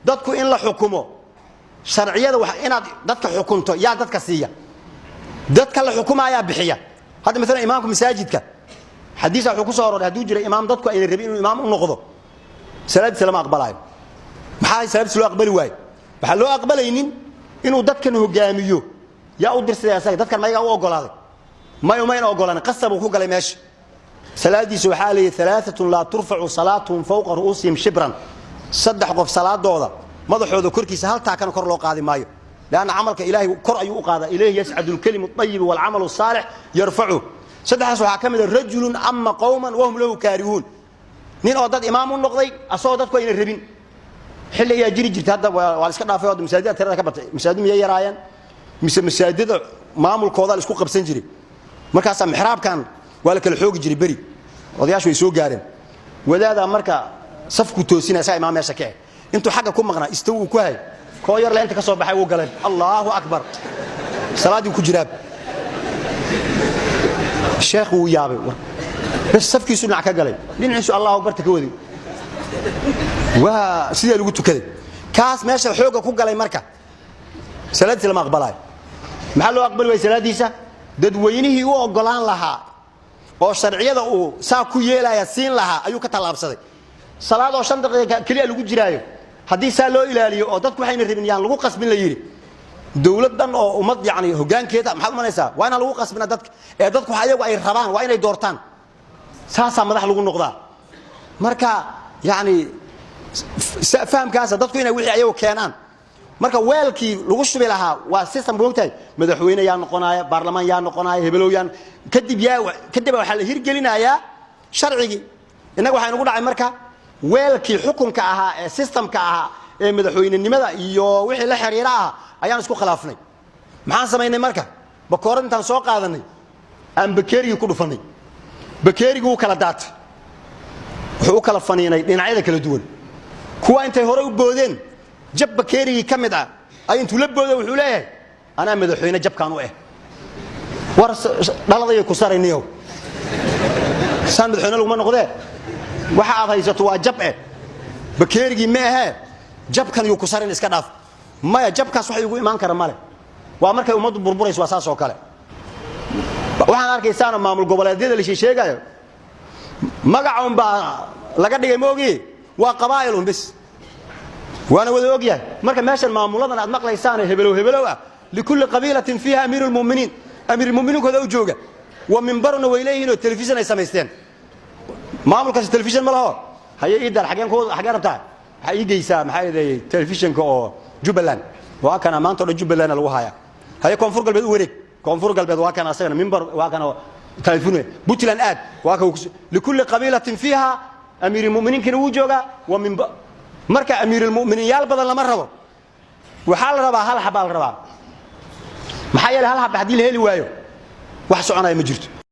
dadku in la xukumo sharciyada wax inaad dadka xukunto yaa dadka siiya dadka la xukumaya bixiya hada mesela imaamku masaajidka xadiis wuxuu ku soo aroray haduu jiro imaam dadku ay rabeen inuu imaam u noqdo salaad salama aqbalayo maxay salaad loo aqbali waay waxa loo aqbalaynin inuu dadkan hogaamiyo yaa u dirsaday asaga dadkan ma iga u ogolaaday ma ina ogolaan qasab uu ku galay meesha salaadiisu waxa leeyahay thalathatu la turfa'u salatuhum fawqa ru'usihim shibran saddex qof salaadooda madaxooda korkiisa hal taa kan kor loo qaadi maayo laana amalka ilaahi kor ayuu u qaada ilaahi yas'adul kalimu tayyib wal amalu salih yarfa'u sadexaas waxa kamid ah rajulun amma qawman wa hum lahu karihun nin oo dad imaam u noqday asoo dadku ay rabin xilli ay jiri jirtay hadda waa iska dhaafay oo masaajidada tirada ka batay masaajid miyay yaraayeen masaajidada maamulkooda isku qabsan jiray markaas mixraabkan wala kala xoog jiray bari odayaashu ay soo gaareen wadaada marka safku toosinaysa imaam meesha ka intu xaga ku maqnaa istaw ku hay koo yar la inta ka soo baxay uu galeen Allahu akbar salaadi ku jiraab sheekhu yaabay bas safkiisu dhinac ka galay dhinaciisu Allahu akbar ka wadi waa sidii lagu tukaday kaas meesha xooga ku galay marka salaadii lama aqbalay maxaa loo aqbali way salaadiisa dadweynihii uu ogolaan lahaa oo sharciyada uu saa ku yeelaya siin lahaa ayuu ka talaabsaday salaad oo 5 daqiiqo kaliya lagu jiraayo hadii saa loo ilaaliyo oo dadku waxayna rabin yaan lagu qasbin la yiri dawladdan oo ummad yaani hogaankeeda maxaa u manaysaa waa in lagu qasbina dadka ee dadku ayagu ay rabaan waa inay doortaan saasa madax lagu noqdaa marka yaani fahamkaas dadku inay wixii ayagu keenaan marka weelkii lagu shubi lahaa waa system boogtay madaxweyne yaa noqonaya baarlamaan yaa noqonaya hebelooyan kadib waxa la hirgelinayaa sharcigi inaga waxa inagu dhacay marka weelkii xukunka ahaa ee systemka ahaa ee madaxweynenimada iyo wixii la xiriira ah ayaan isku khilaafnay maxaan sameeynay marka bakoorintan soo qaadanay aan bakeeriga ku dhufanay bakeerigu uu kala daatay wuxuu kala faniinay dhinacyada kala duwan kuwa intay hore u boodeen jab bakeerigi kamid ah ay intuu la boodo wuxuu leeyahay ana madaxweyne jabkaan u war dhaladay ku sarayniyo san madaxweyne lagu ma noqdee waxa aad haysato waa jab bakeerigi ma aha jabkan uu ku sarin iska dhaaf maya jabkaas wax ugu iimaan kara male waa markay umadu burburayso asaas oo kale waxaan arkaysaan maamul goboleedyada la sheegayo magacoon baa laga dhigay moogi waa qabaa'ilun bis وانا وذا اوغيا marka meeshan maamuladan aad maqlaysaan hebelow ah likulli qabilatin fiha amirul mu'minin kooda u jooga wa minbarna wayleeyino television ay sameysteen maamulkaas television ma laho hayay idar xageen rabtaa waxay igeysaa maxay leeyahay televisionka oo Jubbaland waa kana maanta oo Jubbaland lagu haya hay koonfur galbeed u wareeg koonfur galbeed waa kana asagana minbar waa kana television Puntland aad waa ka likulli qabilatin fiha amirul mu'minin kana u jooga wa minbar marka amirul mu'minin yaal badan lama rabo waxa la rabaa hal xabal rabaa maxay hal xab hadii la heli waayo wax soconaya ma jirto